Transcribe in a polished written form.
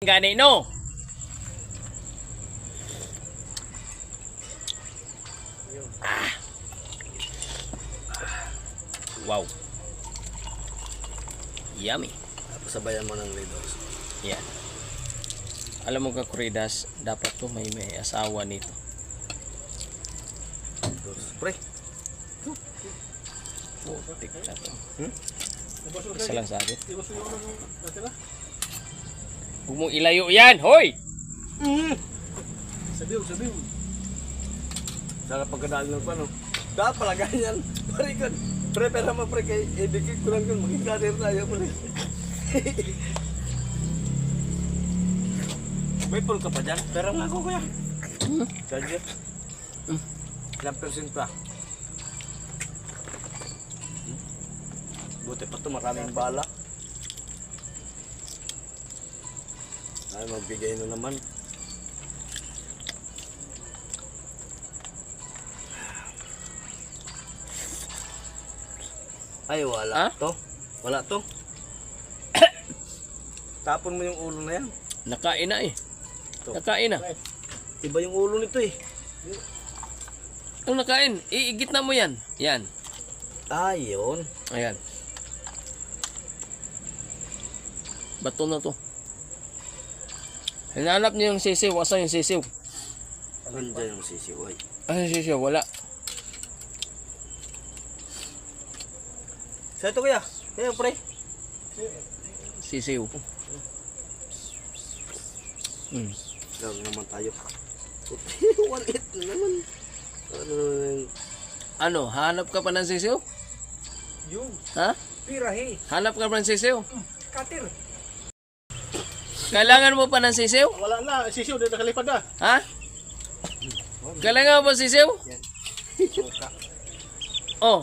Gani no. Wow. Yummy. Tapos sabayan mo ng Ridos. Yan. Alam mo ka, Kuridas, dapat to may asawa nito. Pre. Putik na to. Isa lang sa akin. Huwag mong ilayo yan, hoy! Sabiw. Sana pagkadaan ng pano. Dapat pala ganyan. Pare kan. Prepare mo pre kay edikit ko lang yun. Maging karir tayo pre. May pull ka pa dyan? Pero nga ako kuya. Charger. Ilang percent pa? Buti pa ito maraming bala. Ay magbigay na naman. Ay wala to. Wala to. Tapon mo yung ulo na yan. Nakain na eh. Ito. Nakain na. Iba yung ulo nito eh. Ang nakain, iigit na mo yan. Yan. Ah, yun. Ayan. Bato na to. Hinanap niyo yung sisiw. Asa yung sisiw? Nandiyan yung sisiw ay. Asa yung sisiw? Wala. Sa ito kuya. Kaya pre. Sisiw. Lang naman tayo. 1-8 na naman. Ano? Hanap ka pa ng sisiw? Yung Ha? pirahe, Hanap ka pa ng sisiw? katir. Kailangan mo pa ng sisiw? Wala na, sisiw na nakalipad na. Ha? Kailangan mo pa sisiw? Oh.